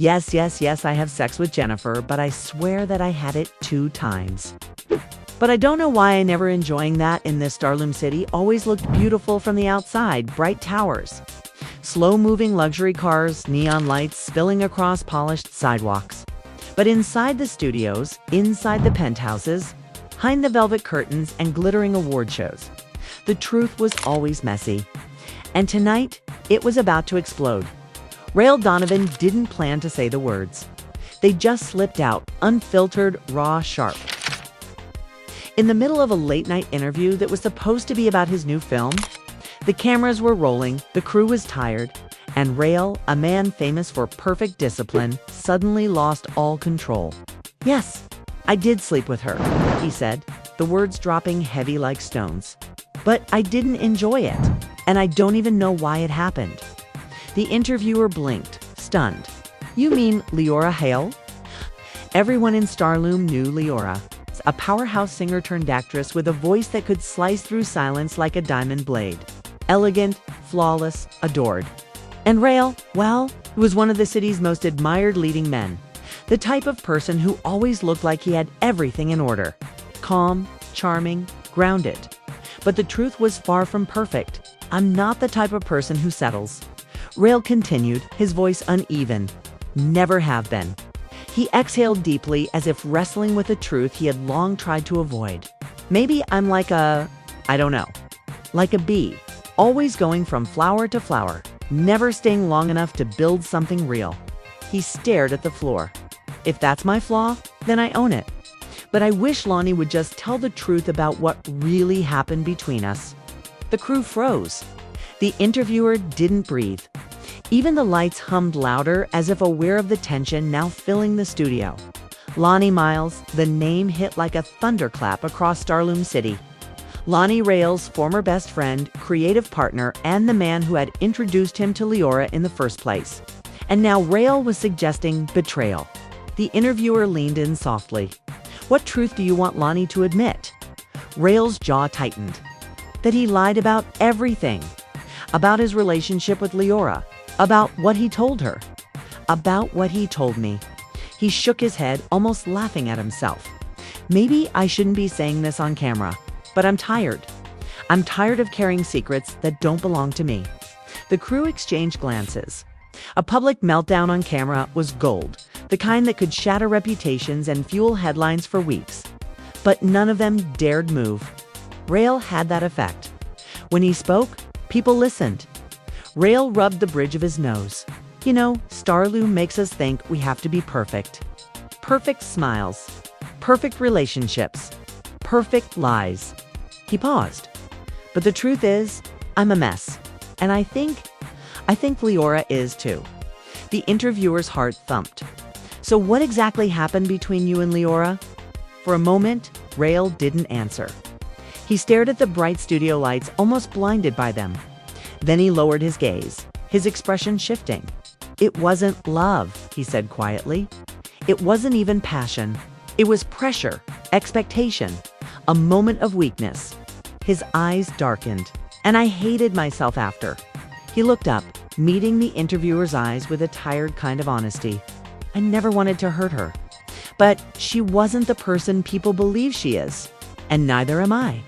Yes, yes, yes, I have sex with Jennifer, but I swear that I had it 2 times. But I don't know why I never enjoying that in this Starloom city always looked beautiful from the outside, bright towers, slow-moving luxury cars, neon lights spilling across polished sidewalks. But inside the studios, inside the penthouses, behind the velvet curtains and glittering award shows, the truth was always messy. And tonight, it was about to explode. Rael Donovan didn't plan to say the words. They just slipped out, unfiltered, raw, sharp. In the middle of a late-night interview that was supposed to be about his new film, the cameras were rolling, the crew was tired, and Rael, a man famous for perfect discipline, suddenly lost all control. "Yes, I did sleep with her," he said, the words dropping heavy like stones. "But I didn't enjoy it, and I don't even know why it happened." The interviewer blinked, stunned. "You mean Leora Hale?" Everyone in Starloom knew Leora, a powerhouse singer-turned-actress with a voice that could slice through silence like a diamond blade. Elegant, flawless, adored. And Rael, well, he was one of the city's most admired leading men. The type of person who always looked like he had everything in order. Calm, charming, grounded. But the truth was far from perfect. "I'm not the type of person who settles." Rael continued, his voice uneven. "Never have been." He exhaled deeply as if wrestling with a truth he had long tried to avoid. "Maybe I'm like I don't know, like a bee, always going from flower to flower, never staying long enough to build something real." He stared at the floor. "If that's my flaw, then I own it. But I wish Lonnie would just tell the truth about what really happened between us." The crew froze. The interviewer didn't breathe. Even the lights hummed louder as if aware of the tension now filling the studio. Lonnie Miles, the name hit like a thunderclap across Starloom City. Lonnie Rael's former best friend, creative partner, and the man who had introduced him to Leora in the first place. And now Rael was suggesting betrayal. The interviewer leaned in softly. "What truth do you want Lonnie to admit?" Rael's jaw tightened. That he lied about everything. About his relationship with Leora. About what he told her. "About what he told me." He shook his head, almost laughing at himself. "Maybe I shouldn't be saying this on camera, but I'm tired. I'm tired of carrying secrets that don't belong to me." The crew exchanged glances. A public meltdown on camera was gold, the kind that could shatter reputations and fuel headlines for weeks. But none of them dared move. Rael had that effect. When he spoke, people listened. Rael rubbed the bridge of his nose. "You know, Starloom makes us think we have to be perfect. Perfect smiles, perfect relationships, perfect lies." He paused. "But the truth is, I'm a mess. And I think Leora is too." The interviewer's heart thumped. "So what exactly happened between you and Leora?" For a moment, Rael didn't answer. He stared at the bright studio lights, almost blinded by them. Then he lowered his gaze, his expression shifting. "It wasn't love," he said quietly. "It wasn't even passion. It was pressure, expectation, a moment of weakness." His eyes darkened, and I hated myself after. He looked up, meeting the interviewer's eyes with a tired kind of honesty. "I never wanted to hurt her. But she wasn't the person people believe she is, and neither am I."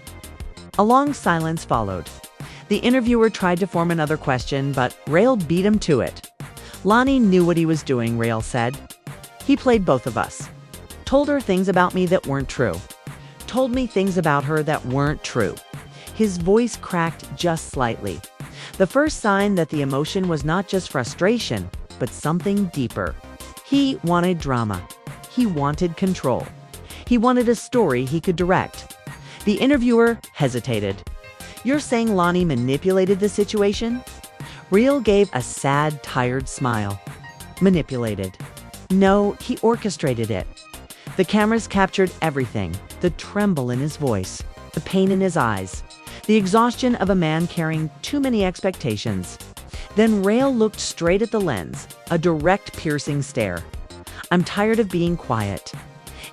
A long silence followed. The interviewer tried to form another question, but Rael beat him to it. "Lonnie knew what he was doing," Rael said. "He played both of us. Told her things about me that weren't true. Told me things about her that weren't true." His voice cracked just slightly. The first sign that the emotion was not just frustration, but something deeper. He wanted drama. He wanted control. He wanted a story he could direct. The interviewer hesitated. "You're saying Lonnie manipulated the situation?" Rael gave a sad, tired smile. "Manipulated? No, he orchestrated it." The cameras captured everything, the tremble in his voice, the pain in his eyes, the exhaustion of a man carrying too many expectations. Then Rael looked straight at the lens, a direct, piercing stare. "I'm tired of being quiet.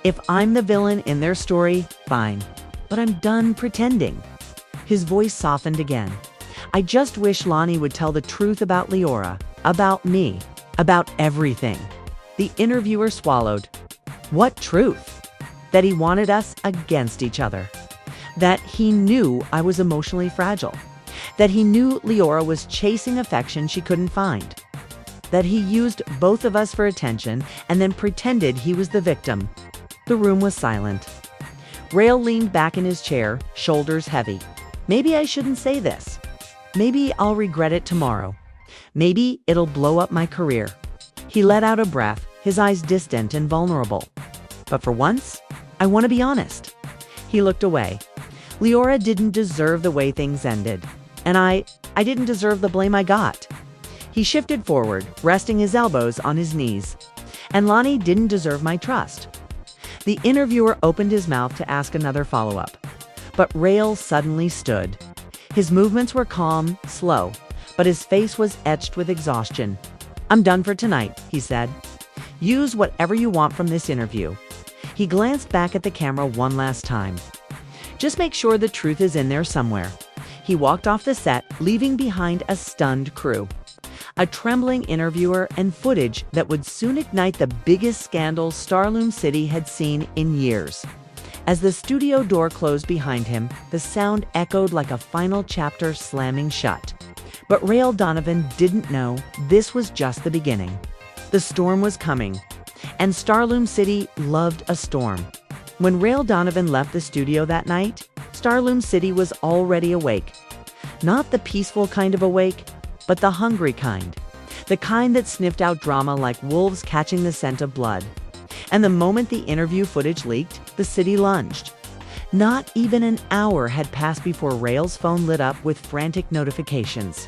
If I'm the villain in their story, fine. But I'm done pretending." His voice softened again. "I just wish Lonnie would tell the truth about Leora, about me, about everything." The interviewer swallowed. What truth? That he wanted us against each other. That he knew I was emotionally fragile. That he knew Leora was chasing affection she couldn't find. That he used both of us for attention and then pretended he was the victim. The room was silent. Rael leaned back in his chair, shoulders heavy. Maybe I shouldn't say this. Maybe I'll regret it tomorrow. Maybe it'll blow up my career. He let out a breath, his eyes distant and vulnerable. But for once, I want to be honest. He looked away. Leora didn't deserve the way things ended. And I didn't deserve the blame I got. He shifted forward, resting his elbows on his knees. And Lonnie didn't deserve my trust. The interviewer opened his mouth to ask another follow-up. But Rael suddenly stood. His movements were calm, slow, but his face was etched with exhaustion. I'm done for tonight, he said. Use whatever you want from this interview. He glanced back at the camera one last time. Just make sure the truth is in there somewhere. He walked off the set, leaving behind a stunned crew. A trembling interviewer and footage that would soon ignite the biggest scandal Starloom City had seen in years. As the studio door closed behind him, the sound echoed like a final chapter slamming shut. But Rael Donovan didn't know this was just the beginning. The storm was coming, and Starloom City loved a storm. When Rael Donovan left the studio that night, Starloom City was already awake. Not the peaceful kind of awake, but the hungry kind. The kind that sniffed out drama like wolves catching the scent of blood. And the moment the interview footage leaked, the city lunged. Not even an hour had passed before Rael's phone lit up with frantic notifications.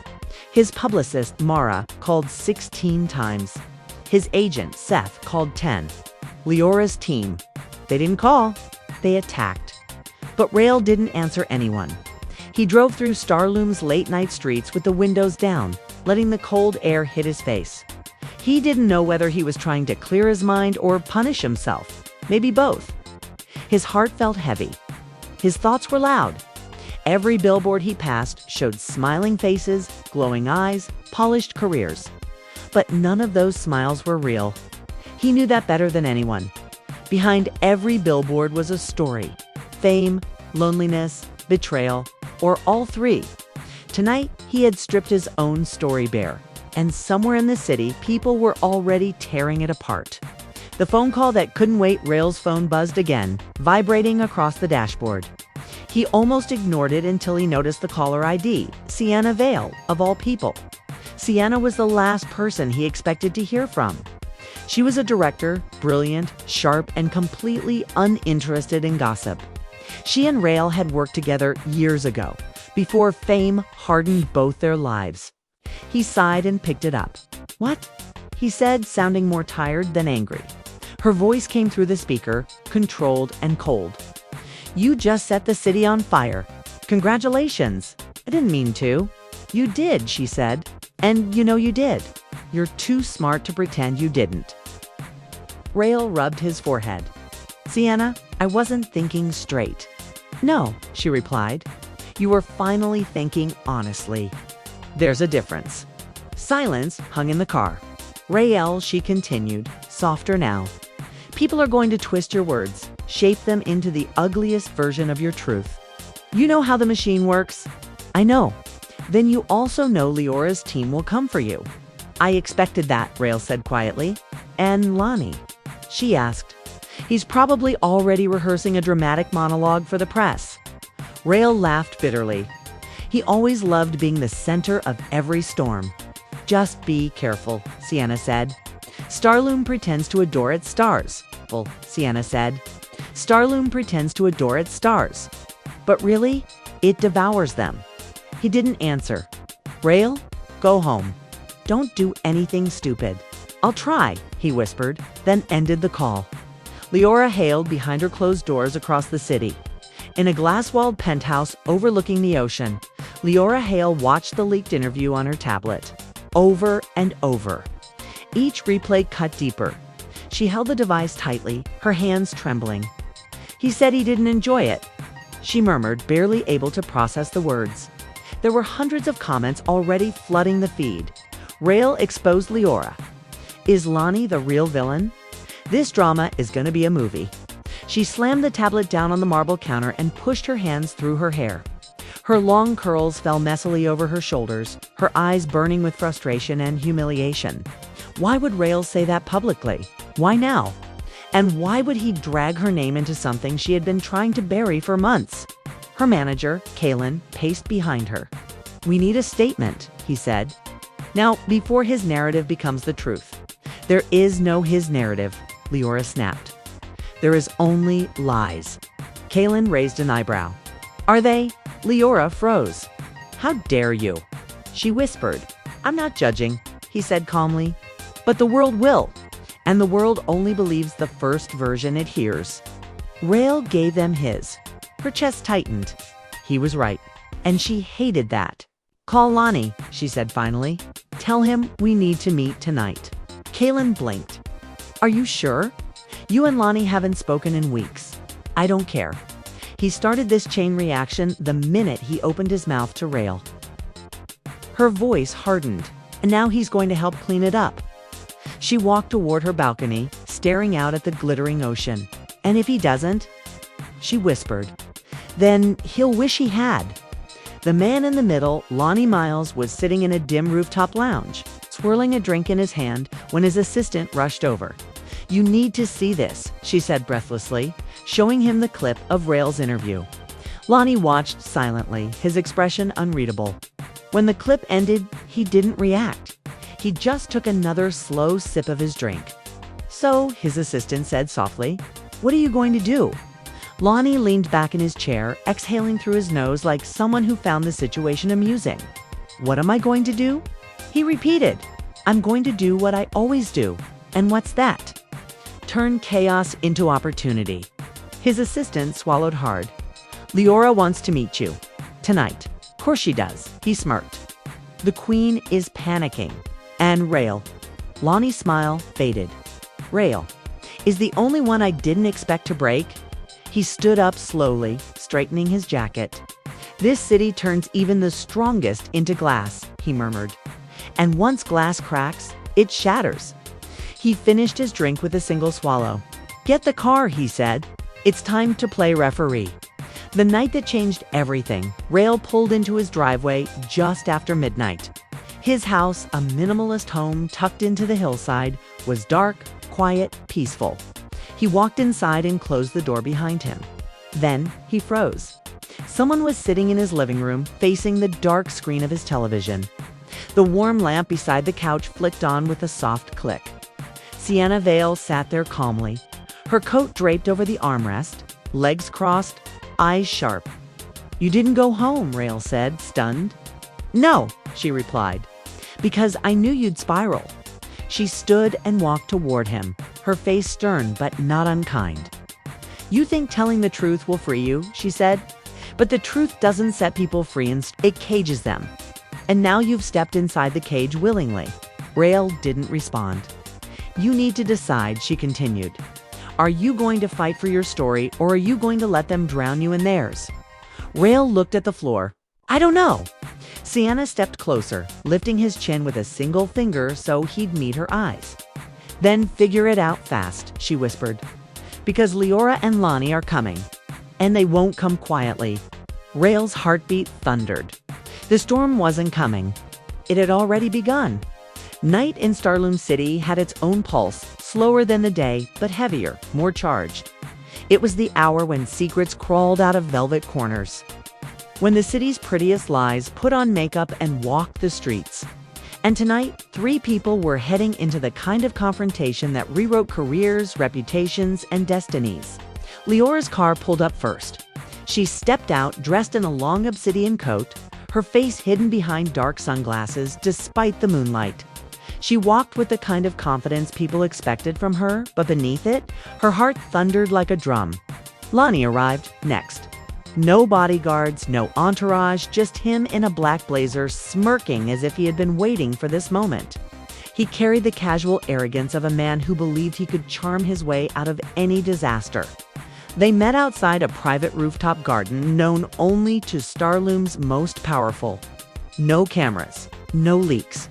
His publicist, Mara, called 16 times. His agent, Seth, called 10. Leora's team. They didn't call, they attacked. But Rael didn't answer anyone. He drove through Starloom's late-night streets with the windows down, letting the cold air hit his face. He didn't know whether he was trying to clear his mind or punish himself. Maybe both. His heart felt heavy. His thoughts were loud. Every billboard he passed showed smiling faces, glowing eyes, polished careers. But none of those smiles were real. He knew that better than anyone. Behind every billboard was a story. Fame, loneliness, betrayal, or all three. Tonight, he had stripped his own story bare. And somewhere in the city, people were already tearing it apart. The phone call that couldn't wait, Rael's phone buzzed again, vibrating across the dashboard. He almost ignored it until he noticed the caller ID, Sienna Vale, of all people. Sienna was the last person he expected to hear from. She was a director, brilliant, sharp, and completely uninterested in gossip. She and Rael had worked together years ago, before fame hardened both their lives. He sighed and picked it up. What? He said, sounding more tired than angry. Her voice came through the speaker, controlled and cold. You just set the city on fire. Congratulations. I didn't mean to. You did, she said. And you know you did. You're too smart to pretend you didn't. Rael rubbed his forehead. Sienna, I wasn't thinking straight. No, she replied. You were finally thinking honestly. There's a difference. Silence hung in the car. Rael, she continued, softer now. People are going to twist your words, shape them into the ugliest version of your truth. You know how the machine works? I know. Then you also know Leora's team will come for you. I expected that, Rael said quietly. And Lonnie? She asked. He's probably already rehearsing a dramatic monologue for the press. Rael laughed bitterly. He always loved being the center of every storm. Just be careful, Sienna said. Starloom pretends to adore its stars, Sienna said. Starloom pretends to adore its stars. But really, it devours them. He didn't answer. Rael, go home. Don't do anything stupid. I'll try, he whispered, then ended the call. Leora hailed behind her closed doors across the city. In a glass-walled penthouse overlooking the ocean, Leora Hale watched the leaked interview on her tablet. Over and over. Each replay cut deeper. She held the device tightly, her hands trembling. He said he didn't enjoy it. She murmured, barely able to process the words. There were hundreds of comments already flooding the feed. Rael exposed Leora. Is Lonnie the real villain? This drama is going to be a movie. She slammed the tablet down on the marble counter and pushed her hands through her hair. Her long curls fell messily over her shoulders, her eyes burning with frustration and humiliation. Why would Rails say that publicly? Why now? And why would he drag her name into something she had been trying to bury for months? Her manager, Kaylin, paced behind her. "We need a statement," he said. Now, before his narrative becomes the truth. There is no his narrative, Leora snapped. There is only lies. Kaylin raised an eyebrow. "Are they?" Leora froze. "How dare you?" She whispered. "I'm not judging," he said calmly. "But the world will. And the world only believes the first version it hears." Rail gave them his. Her chest tightened. He was right. And she hated that. "Call Lonnie," she said finally. "Tell him we need to meet tonight." Kaylin blinked. "Are you sure? You and Lonnie haven't spoken in weeks." "I don't care." He started this chain reaction the minute he opened his mouth to Rail. Her voice hardened, and now he's going to help clean it up. She walked toward her balcony, staring out at the glittering ocean. "And if he doesn't?" She whispered. "Then he'll wish he had." The man in the middle, Lonnie Miles, was sitting in a dim rooftop lounge, swirling a drink in his hand when his assistant rushed over. "You need to see this," she said breathlessly, showing him the clip of Rail's interview. Lonnie watched silently, his expression unreadable. When the clip ended, he didn't react. He just took another slow sip of his drink. "So," his assistant said softly, "what are you going to do?" Lonnie leaned back in his chair, exhaling through his nose like someone who found the situation amusing. "What am I going to do?" He repeated. "I'm going to do what I always do." "And what's that?" "Turn chaos into opportunity." His assistant swallowed hard. "Leora wants to meet you. Tonight." "Course she does," he smirked. "The queen is panicking." "And Rail." Lonnie's smile faded. "Rail is the only one I didn't expect to break." He stood up slowly, straightening his jacket. "This city turns even the strongest into glass," he murmured. "And once glass cracks, it shatters." He finished his drink with a single swallow. "Get the car," he said. "It's time to play referee." The night that changed everything, Rail pulled into his driveway just after midnight. His house, a minimalist home tucked into the hillside, was dark, quiet, peaceful. He walked inside and closed the door behind him. Then he froze. Someone was sitting in his living room, facing the dark screen of his television. The warm lamp beside the couch flicked on with a soft click. Sienna Vale sat there calmly, her coat draped over the armrest, legs crossed, eyes sharp. "You didn't go home," Rail said, stunned. "No," she replied, "because I knew you'd spiral." She stood and walked toward him, her face stern but not unkind. "You think telling the truth will free you," she said, "but the truth doesn't set people free, it cages them. And now you've stepped inside the cage willingly." Rail didn't respond. "You need to decide," she continued. "Are you going to fight for your story, or are you going to let them drown you in theirs?" Rail looked at the floor. "I don't know." Sienna stepped closer, lifting his chin with a single finger so he'd meet her eyes. "Then figure it out fast," she whispered. "Because Leora and Lonnie are coming. And they won't come quietly." Rail's heartbeat thundered. The storm wasn't coming. It had already begun. Night in Starloom City had its own pulse, slower than the day, but heavier, more charged. It was the hour when secrets crawled out of velvet corners. When the city's prettiest lies put on makeup and walked the streets. And tonight, 3 people were heading into the kind of confrontation that rewrote careers, reputations, and destinies. Leora's car pulled up first. She stepped out dressed in a long obsidian coat, her face hidden behind dark sunglasses despite the moonlight. She walked with the kind of confidence people expected from her, but beneath it, her heart thundered like a drum. Lonnie arrived next. No bodyguards, no entourage, just him in a black blazer, smirking as if he had been waiting for this moment. He carried the casual arrogance of a man who believed he could charm his way out of any disaster. They met outside a private rooftop garden known only to Starloom's most powerful. No cameras, no leaks.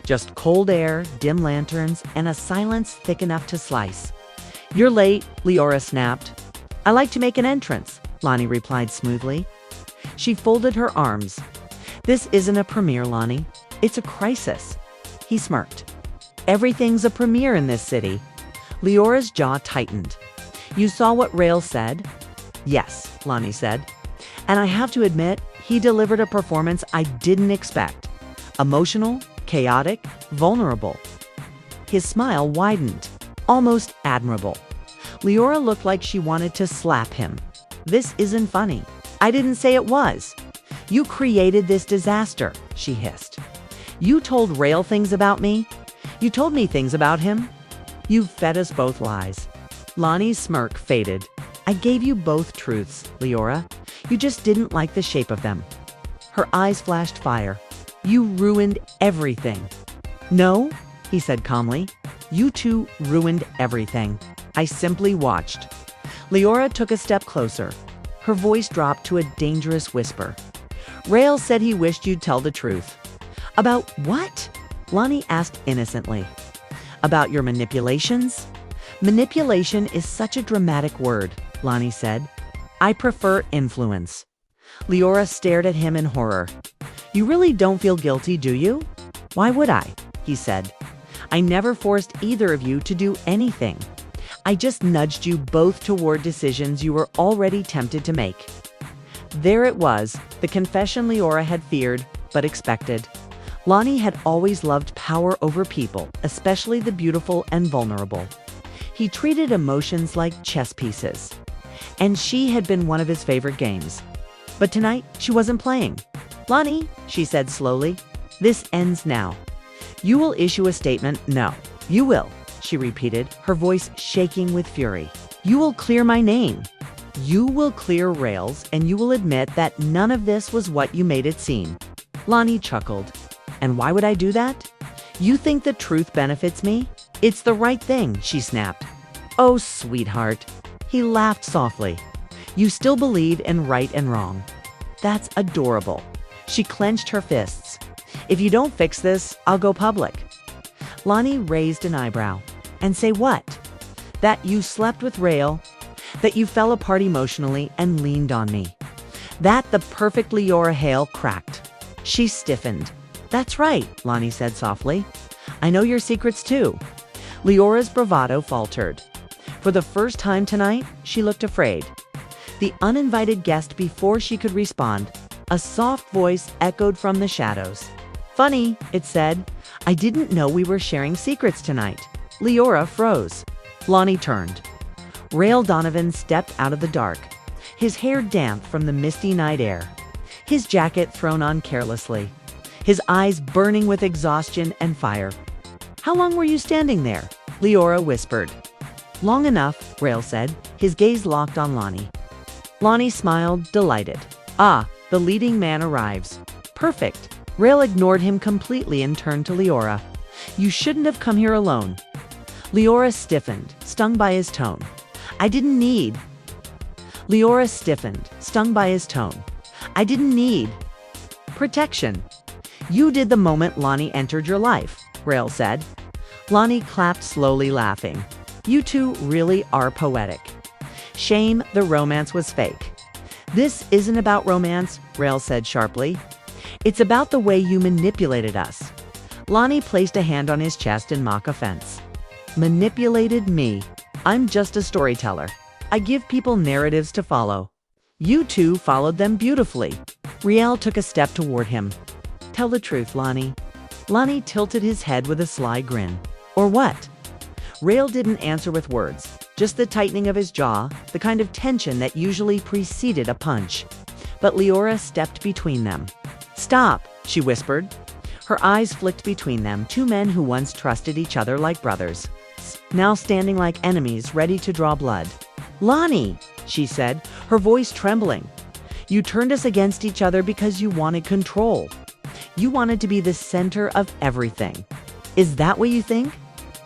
Just cold air, dim lanterns, and a silence thick enough to slice. "You're late," Leora snapped. "I like to make an entrance," Lonnie replied smoothly. She folded her arms. "This isn't a premiere, Lonnie. It's a crisis." He smirked. "Everything's a premiere in this city." Leora's jaw tightened. "You saw what Rail said?" "Yes," Lonnie said. "And I have to admit, he delivered a performance I didn't expect. Emotional, chaotic, vulnerable." His smile widened, almost admirable. Leora looked like she wanted to slap him. "This isn't funny. I didn't say it was. You created this disaster," she hissed. "You told Rail things about me. You told me things about him. You've fed us both lies." Lonnie's smirk faded. "I gave you both truths, Leora. You just didn't like the shape of them." Her eyes flashed fire. "You ruined everything." "No," he said calmly. "You two ruined everything. I simply watched." Leora took a step closer. Her voice dropped to a dangerous whisper. "Rail said he wished you'd tell the truth." "About what?" Lonnie asked innocently. "About your manipulations?" "Manipulation is such a dramatic word," Lonnie said. "I prefer influence." Leora stared at him in horror. "You really don't feel guilty, do you?" "Why would I?" he said. "I never forced either of you to do anything. I just nudged you both toward decisions you were already tempted to make." There it was, the confession Leora had feared, but expected. Lonnie had always loved power over people, especially the beautiful and vulnerable. He treated emotions like chess pieces. And she had been one of his favorite games. But tonight, she wasn't playing. "Lonnie," she said slowly, "this ends now. You will issue a statement." "No, you will," she repeated, her voice shaking with fury. "You will clear my name. You will clear Rails, and you will admit that none of this was what you made it seem." Lonnie chuckled. "And why would I do that? You think the truth benefits me? It's the right thing," she snapped. "Oh, sweetheart." He laughed softly. "You still believe in right and wrong. That's adorable." She clenched her fists. "If you don't fix this, I'll go public." Lonnie raised an eyebrow. "And say what?" "That you slept with Rail, that you fell apart emotionally and leaned on me." That the perfect Leora Hale cracked. She stiffened. "That's right," Lonnie said softly. "I know your secrets too." Leora's bravado faltered. For the first time tonight, she looked afraid. The uninvited guest before she could respond, a soft voice echoed from the shadows. "Funny," it said. "I didn't know we were sharing secrets tonight." Leora froze. Lonnie turned. Rail Donovan stepped out of the dark, his hair damp from the misty night air, his jacket thrown on carelessly, his eyes burning with exhaustion and fire. "How long were you standing there?" Leora whispered. "Long enough," Rail said, his gaze locked on Lonnie. Lonnie smiled, delighted. "Ah, the leading man arrives. Perfect." Rail ignored him completely and turned to Leora. "You shouldn't have come here alone." Leora stiffened, stung by his tone. "I didn't need." Leora stiffened, stung by his tone. "I didn't need protection." "You did the moment Lonnie entered your life," Rail said. Lonnie clapped slowly, laughing. "You two really are poetic." "Shame the romance was fake." "This isn't about romance," Rail said sharply. "It's about the way you manipulated us." Lonnie placed a hand on his chest in mock offense. "Manipulated me? I'm just a storyteller. I give people narratives to follow. You two followed them beautifully." Riel took a step toward him. "Tell the truth, Lonnie." Lonnie tilted his head with a sly grin. "Or what?" Rail didn't answer with words, just the tightening of his jaw, the kind of tension that usually preceded a punch. But Leora stepped between them. "Stop," she whispered. Her eyes flicked between them, two men who once trusted each other like brothers, now standing like enemies ready to draw blood. "Lonnie," she said, her voice trembling. "You turned us against each other because you wanted control. You wanted to be the center of everything. Is that what you think?"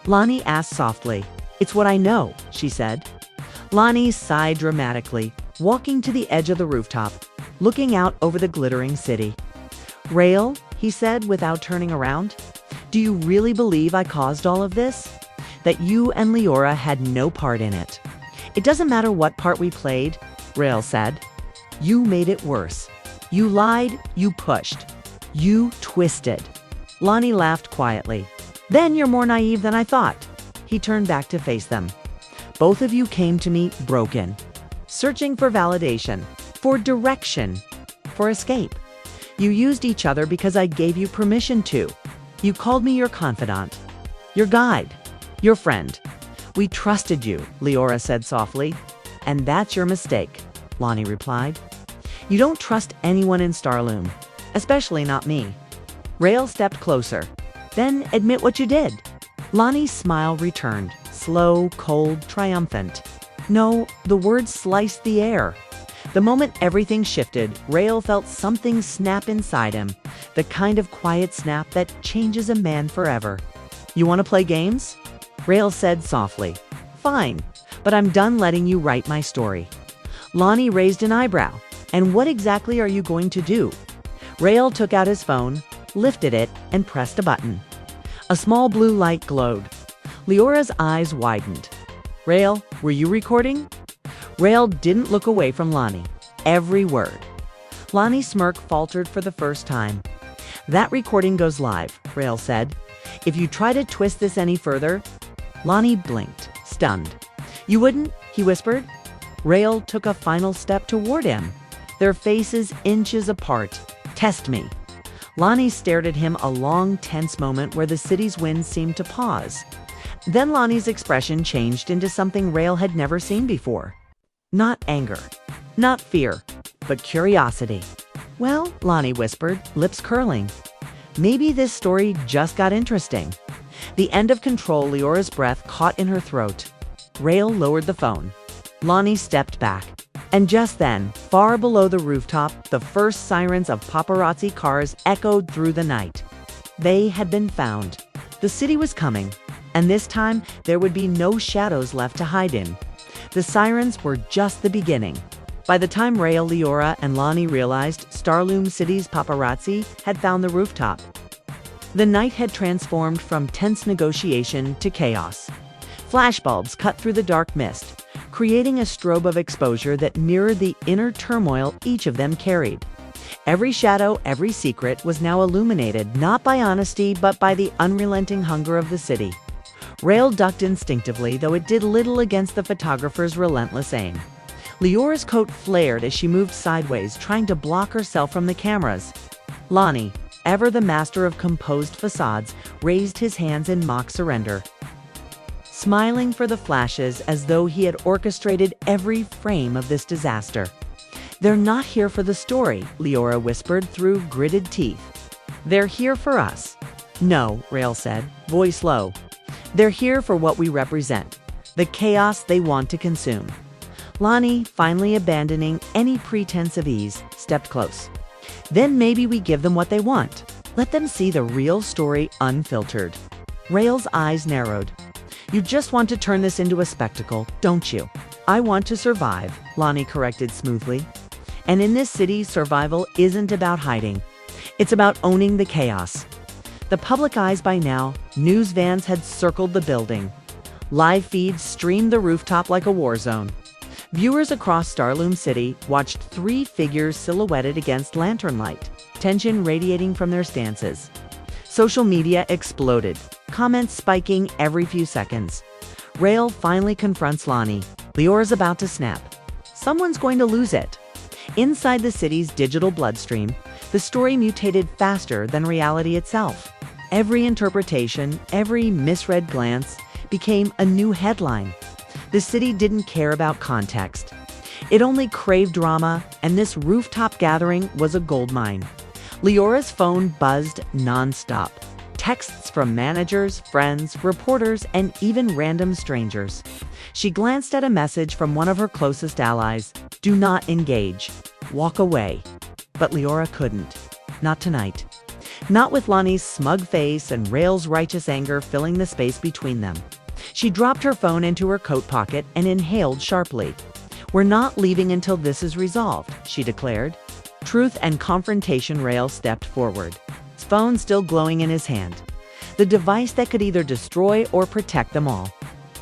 Lonnie asked softly. "It's what I know," she said. Lonnie sighed dramatically, walking to the edge of the rooftop, looking out over the glittering city. "Rail," he said without turning around, "do Do you really believe I caused all of this? That you and Leora had no part in it? It doesn't matter what part we played, Rael said. You made it worse. You lied, you pushed. You twisted. Lonnie laughed quietly. Then you're more naive than I thought. He turned back to face them. Both of you came to me broken, searching for validation, for direction, for escape. You used each other because I gave you permission to. You called me your confidant, your guide, your friend. We trusted you, Leora said softly. And that's your mistake, Lonnie replied. You don't trust anyone in Starloom, especially not me. Rael stepped closer. Then admit what you did. Lonnie's smile returned, slow, cold, triumphant. No, the words sliced the air. The moment everything shifted, Rael felt something snap inside him, the kind of quiet snap that changes a man forever. You want to play games? Rael said softly. Fine, but I'm done letting you write my story. Lonnie raised an eyebrow. And what exactly are you going to do? Rael took out his phone, lifted it, and pressed a button. A small blue light glowed. Leora's eyes widened. Rael, were you recording? Rael didn't look away from Lonnie. Every word. Lonnie's smirk faltered for the first time. That recording goes live, Rael said. If you try to twist this any further... Lonnie blinked, stunned. You wouldn't? He whispered. Rael took a final step toward him, their faces inches apart. Test me. Lonnie stared at him a long, tense moment where the city's wind seemed to pause. Then Lonnie's expression changed into something Rael had never seen before. Not anger, not fear, but curiosity. Well, Lonnie whispered, lips curling. Maybe this story just got interesting. The end of control, Leora's breath caught in her throat. Rael lowered the phone. Lonnie stepped back. And just then, far below the rooftop, the first sirens of paparazzi cars echoed through the night. They had been found. The city was coming, and this time there would be no shadows left to hide in. The sirens were just the beginning. By the time Rael, Leora, and Lonnie realized Starloom City's paparazzi had found the rooftop, the night had transformed from tense negotiation to chaos. Flashbulbs cut through the dark mist, creating a strobe of exposure that mirrored the inner turmoil each of them carried. Every shadow, every secret was now illuminated not by honesty but by the unrelenting hunger of the city. Rael ducked instinctively, though it did little against the photographer's relentless aim. Leora's coat flared as she moved sideways, trying to block herself from the cameras. Lonnie, ever the master of composed facades, raised his hands in mock surrender, smiling for the flashes as though he had orchestrated every frame of this disaster. They're not here for the story, Leora whispered through gritted teeth. They're here for us. No, Rael said, voice low. They're here for what we represent, the chaos they want to consume. Lonnie, finally abandoning any pretense of ease, stepped close. Then maybe we give them what they want. Let them see the real story unfiltered. Rael's eyes narrowed. You just want to turn this into a spectacle, don't you? I want to survive, Lonnie corrected smoothly. And in this city, survival isn't about hiding. It's about owning the chaos. The public eyes by now, news vans had circled the building. Live feeds streamed the rooftop like a war zone. Viewers across Starloom City watched three figures silhouetted against lantern light, tension radiating from their stances. Social media exploded, comments spiking every few seconds. Rael finally confronts Lonnie. Leora's about to snap. Someone's going to lose it. Inside the city's digital bloodstream, the story mutated faster than reality itself. Every interpretation, every misread glance became a new headline. The city didn't care about context. It only craved drama, and this rooftop gathering was a goldmine. Leora's phone buzzed nonstop. Texts from managers, friends, reporters, and even random strangers. She glanced at a message from one of her closest allies. Do not engage. Walk away. But Leora couldn't. Not tonight. Not with Lonnie's smug face and Rael's righteous anger filling the space between them. She dropped her phone into her coat pocket and inhaled sharply. We're not leaving until this is resolved, she declared. Truth and confrontation. Rael stepped forward, his phone still glowing in his hand. the device that could either destroy or protect them all.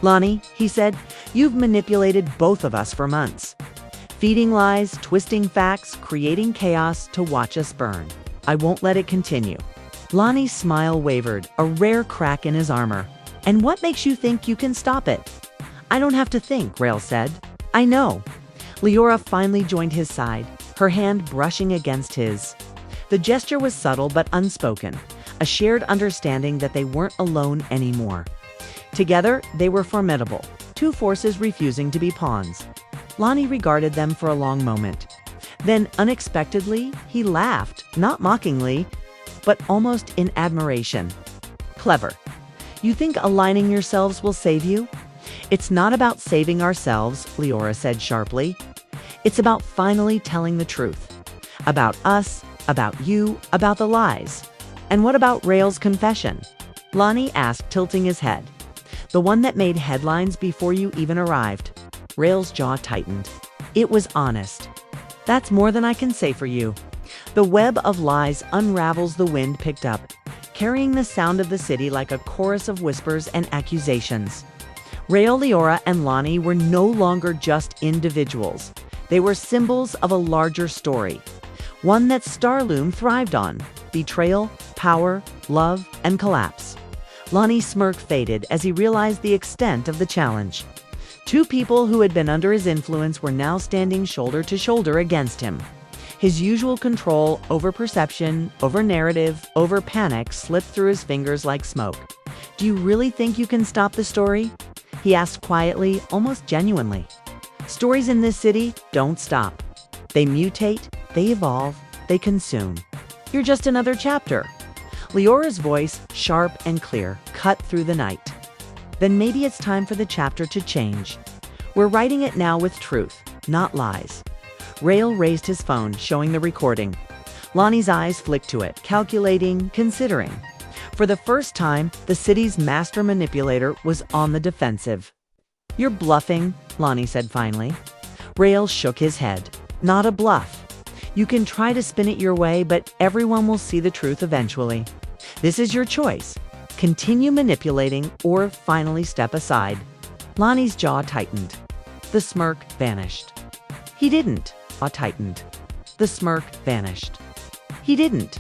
"Lonnie," he said, "you've manipulated both of us for months. Feeding lies, twisting facts, creating chaos to watch us burn. I won't let it continue." Lonnie's smile wavered, a rare crack in his armor. "And what makes you think you can stop it?" "I don't have to think," Rail said. "I know." Leora finally joined his side, her hand brushing against his. The gesture was subtle but unspoken, a shared understanding that they weren't alone anymore. Together, they were formidable, two forces refusing to be pawns. Lonnie regarded them for a long moment. Then, unexpectedly, he laughed, not mockingly, but almost in admiration. "Clever. You think aligning yourselves will save you?" "It's not about saving ourselves," Leora said sharply. "It's about finally telling the truth. About us, about you, about the lies." "And what about Rail's confession?" Lonnie asked, tilting his head. "The one that made headlines before you even arrived." Rail's jaw tightened. "It was honest." "That's more than I can say for you." The web of lies unravels. The wind picked up, carrying the sound of the city like a chorus of whispers and accusations. Rail, Leora, and Lonnie were no longer just individuals. They were symbols of a larger story, one that Starloom thrived on: betrayal, power, love, and collapse. Lonnie's smirk faded as he realized the extent of the challenge. Two people who had been under his influence were now standing shoulder to shoulder against him. His usual control over perception, over narrative, over panic slipped through his fingers like smoke. "Do you really think you can stop the story?" he asked quietly, almost genuinely. "Stories in this city don't stop. They mutate, they evolve, they consume. You're just another chapter." Leora's voice, sharp and clear, cut through the night. "Then maybe it's time for the chapter to change. We're writing it now with truth, not lies." Rail raised his phone, showing the recording. Lonnie's eyes flicked to it, calculating, considering. For the first time, the city's master manipulator was on the defensive. "You're bluffing," Lonnie said finally. Rail shook his head. "Not a bluff. You can try to spin it your way, but everyone will see the truth eventually. This is your choice. Continue manipulating or finally step aside." Lonnie's jaw tightened. The smirk vanished. "He didn't." Jaw tightened. The smirk vanished. "He didn't."